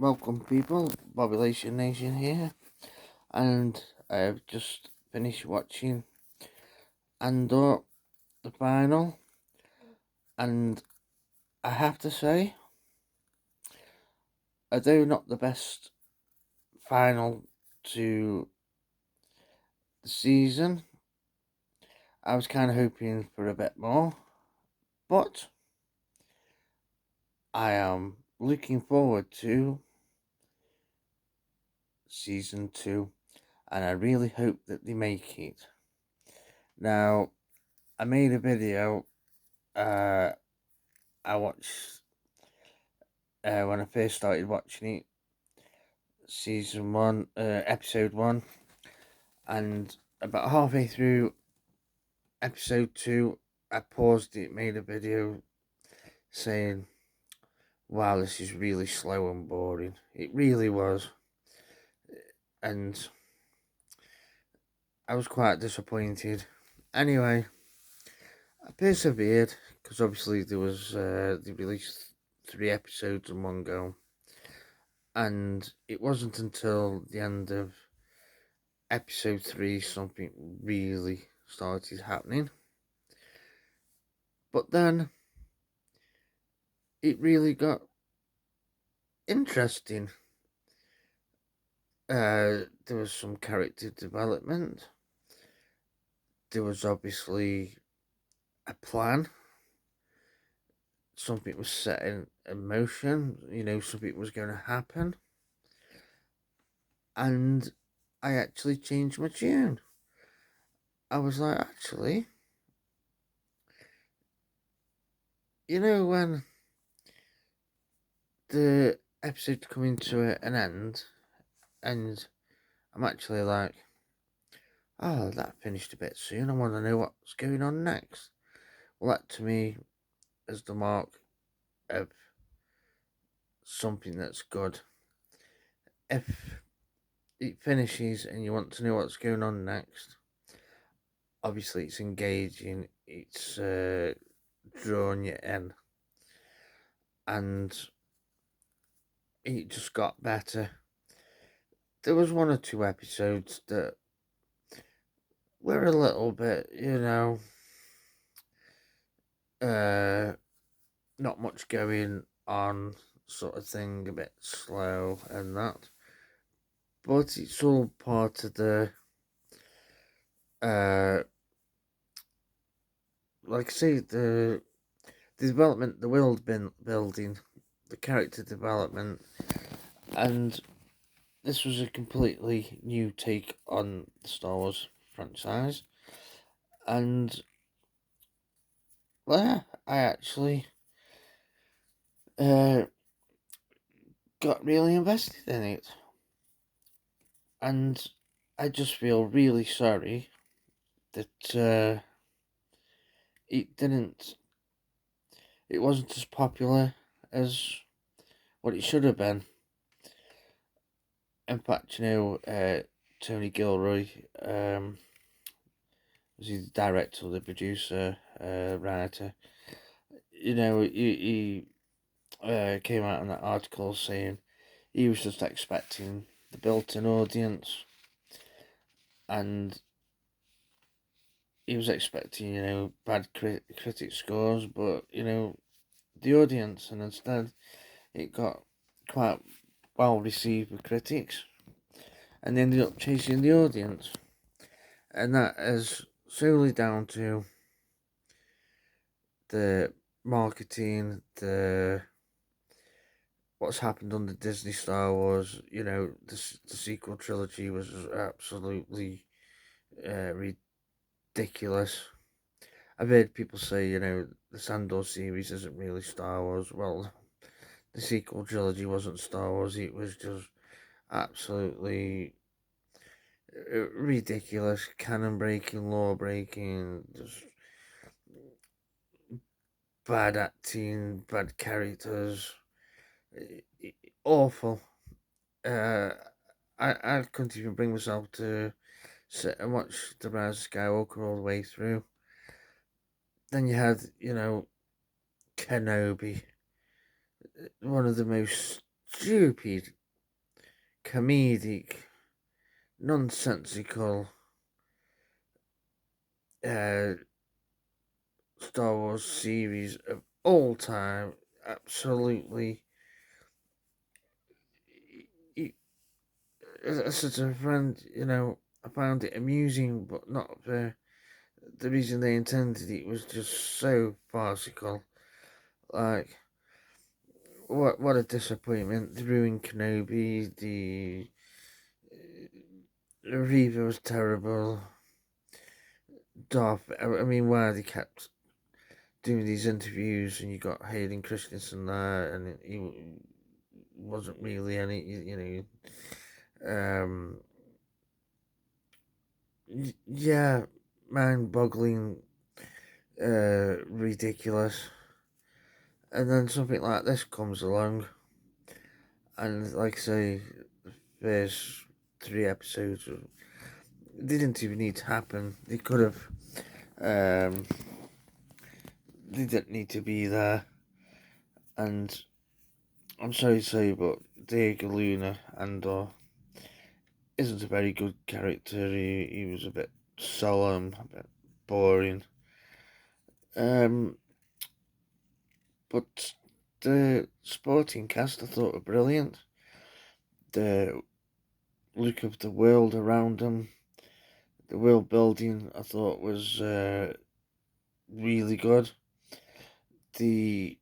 Welcome people, Population Nation here, and I've just finished watching Andor, the final, and I have to say, although not the best final to the season, I was kind of hoping for a bit more, but I am looking forward to season 2, and I really hope that they make it. Now, I made a video, I watched when I first started watching it, season 1, episode 1, and about halfway through episode 2, I paused it, made a video saying, wow, this is really slow and boring. It really was, and I was quite disappointed. Anyway, I persevered, because obviously they released 3 episodes in one go, and it wasn't until the end of episode 3 something really started happening. But then it really got interesting. There was some character development. There was obviously a plan. Something was set in motion. Something was going to happen. And I actually changed my tune. I was like, actually, when the episode's coming to an end, and I'm actually like, oh, that finished a bit soon. I want to know what's going on next. Well, that to me is the mark of something that's good. If it finishes and you want to know what's going on next, obviously it's engaging, it's drawing you in, and it just got better. There was 1 or 2 episodes that were a little bit, not much going on, sort of thing, a bit slow and that. But it's all part of uh, like I say, the development, the world building, the character development, and this was a completely new take on the Star Wars franchise. And well, I actually uh, got really invested in it, and I just feel really sorry that it didn't. It wasn't as popular as what it should have been. In fact, Tony Gilroy, was he the director, the producer, writer? He came out in that article saying he was just expecting the built-in audience, and he was expecting, bad critic scores, but the audience, and instead it got quite well received with critics, and they ended up chasing the audience, and that is solely down to the marketing, the what's happened on the Disney Star Wars. The sequel trilogy was absolutely ridiculous. I've heard people say, the Andor series isn't really Star Wars. Well, the sequel trilogy wasn't Star Wars. It was just absolutely ridiculous, canon breaking, law breaking, just bad acting, bad characters, awful. Uh, I couldn't even bring myself to sit and watch The Rise of Skywalker all the way through. Then you had, Kenobi, one of the most stupid, comedic, nonsensical uh, Star Wars series of all time. Absolutely. As I said to a friend, I found it amusing, but not for the reason they intended. It was just so farcical. Like, what a disappointment. The ruined Kenobi, the Reaver was terrible. Darth, I mean, why they kept doing these interviews and you got Hayden Christensen there and he wasn't really any, yeah, mind-boggling, ridiculous. And then something like this comes along, and like I say, the first 3 episodes didn't even need to happen. They could have, um, they didn't need to be there. And I'm sorry to say, but Diego Luna Andor isn't a very good character. He was a bit solemn, a bit boring. But the sporting cast I thought were brilliant. The look of the world around them, the world building, I thought was really good. The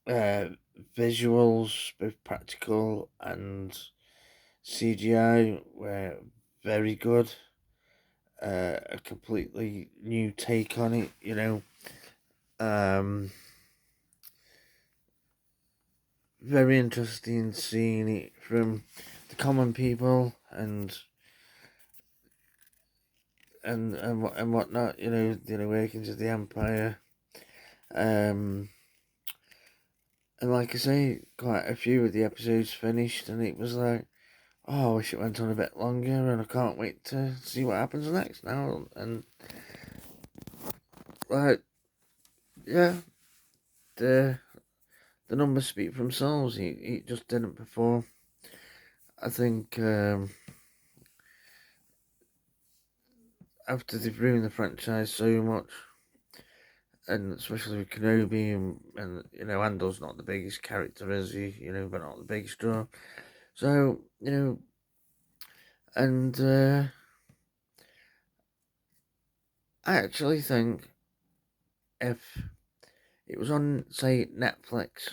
uh, visuals, both practical and CGI, were very good. A completely new take on it, Um, very interesting seeing it from the common people and whatnot. The workings of the Empire. Um, and like I say, quite a few of the episodes finished, and it was like, oh, I wish it went on a bit longer, and I can't wait to see what happens next now. And like, yeah, the the numbers speak for themselves. He just didn't perform. I think after they've ruined the franchise so much, and especially with Kenobi and Andor's not the biggest character, is he? But not the biggest draw. So and I actually think if it was on, say, Netflix,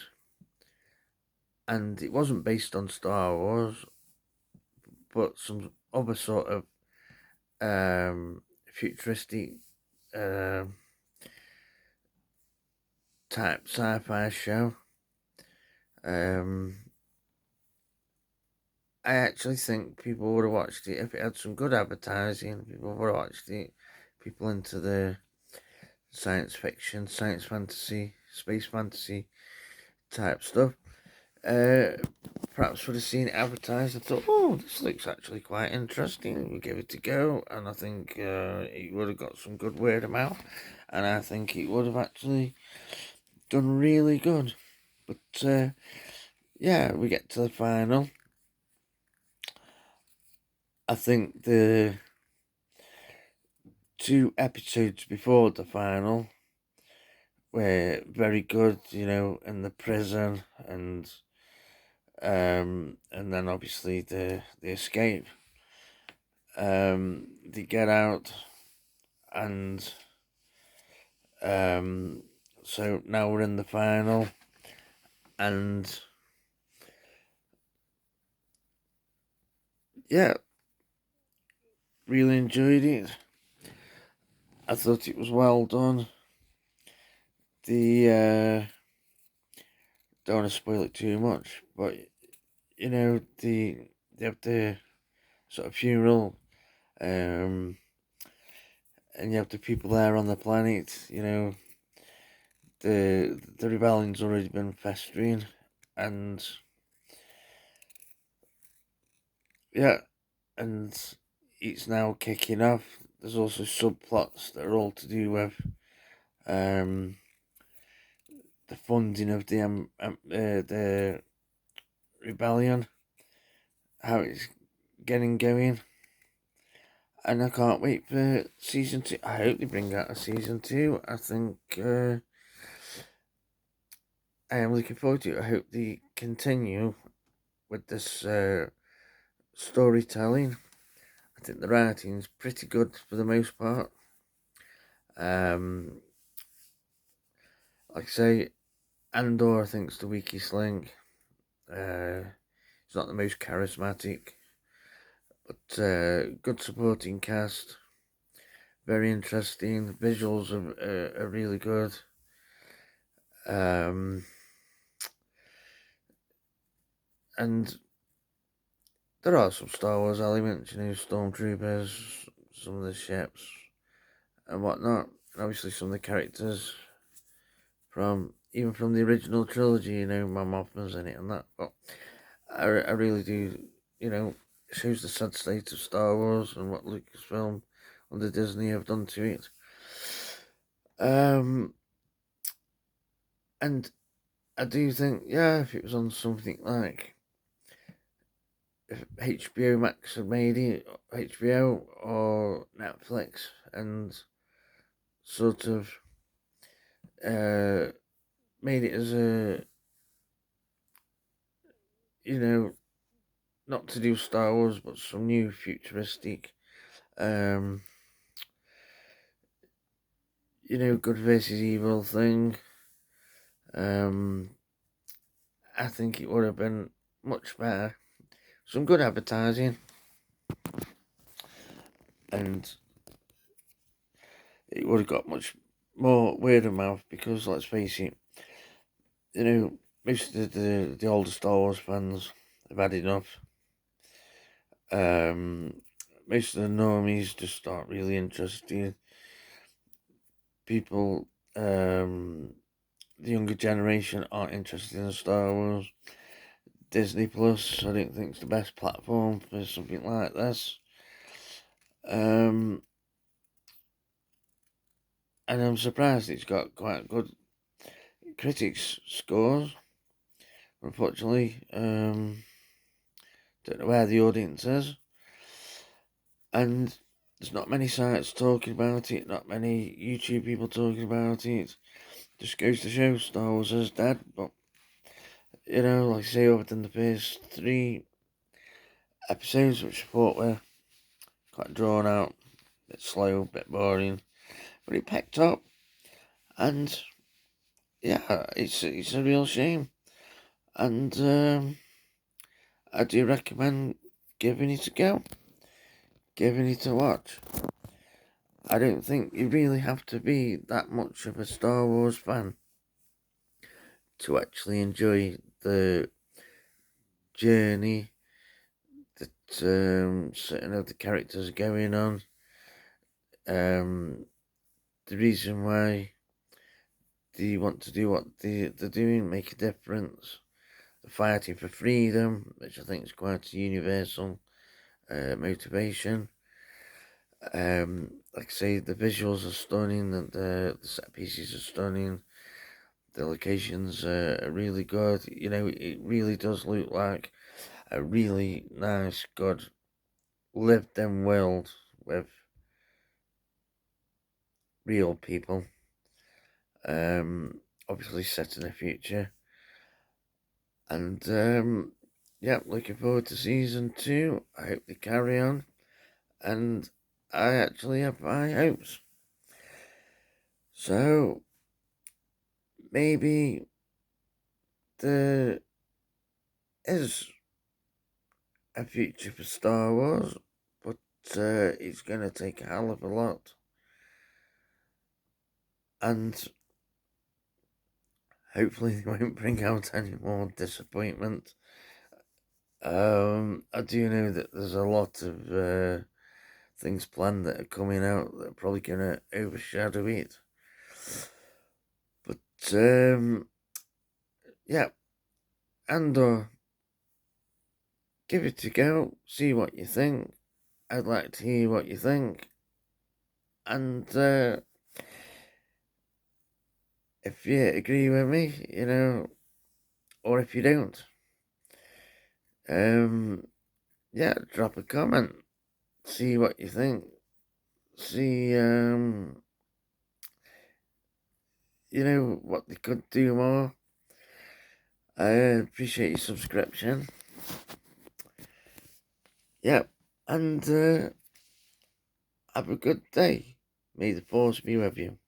and it wasn't based on Star Wars, but some other sort of futuristic uh, type sci-fi show, um, I actually think people would have watched it if it had some good advertising. People would have watched it. People into the science fiction, science fantasy, space fantasy type stuff. Uh, Perhaps would have seen it advertised and thought, oh, this looks actually quite interesting. We'll give it a go. And I think it would have got some good word of mouth. And I think it would have actually done really good. But yeah, we get to the final. I think the 2 episodes before the final were very good, in the prison and then obviously the escape. They get out and so now we're in the final and yeah, really enjoyed it. I thought it was well done. The don't want to spoil it too much, but they have the sort of funeral, and you have the people there on the planet. The rebellion's already been festering, and yeah, and it's now kicking off. There's also subplots that are all to do with um the funding of the Rebellion, how it's getting going. And I can't wait for season 2. I hope they bring out a season 2. I think I am looking forward to it. I hope they continue with this storytelling. I think the writing's pretty good for the most part. Like I say, Andor I think's the weakest link. He's not the most charismatic, but good supporting cast. Very interesting. The visuals are really good. And there are some Star Wars elements, stormtroopers, some of the ships, and whatnot. And obviously some of the characters even from the original trilogy, my Mothma's in it and that. But I really do, it shows the sad state of Star Wars and what Lucasfilm under Disney have done to it. And I do think, if it was on something like, if HBO Max had made it, HBO or Netflix, and sort of made it as a, not to do Star Wars, but some new futuristic, good versus evil thing. I think it would have been much better. Some good advertising, and it would have got much more word of mouth because, let's face it, most of the older Star Wars fans have had enough. Most of the normies just aren't really interested. People, the younger generation aren't interested in Star Wars. Disney Plus, I don't think it's the best platform for something like this. And I'm surprised it's got quite good critics scores. Unfortunately, don't know where the audience is, and there's not many sites talking about it, not many YouTube people talking about it. Just goes to show Star Wars is dead. But like I say, over the first 3 episodes, which I thought were quite drawn out, a bit slow, a bit boring, but it picked up, and it's a real shame, and I do recommend giving it a go, giving it a watch. I don't think you really have to be that much of a Star Wars fan to actually enjoy the journey that certain of the characters are going on. The reason why they want to do what they're doing, make a difference. They're fighting for freedom, which I think is quite a universal motivation. Like I say, the visuals are stunning, the set pieces are stunning, the locations are really good. It really does look like a really nice, good, lived-in world with real people. Obviously set in the future. And looking forward to season 2. I hope they carry on. And I actually have high hopes. So maybe there is a future for Star Wars, but it's going to take a hell of a lot. And hopefully they won't bring out any more disappointment. I do know that there's a lot of things planned that are coming out that are probably going to overshadow it. But Andor, give it a go, see what you think. I'd like to hear what you think. And if you agree with me, or if you don't, Yeah, drop a comment. See what you think. See, what they could do more. I appreciate your subscription. Yep, and have a good day. May the force be with you.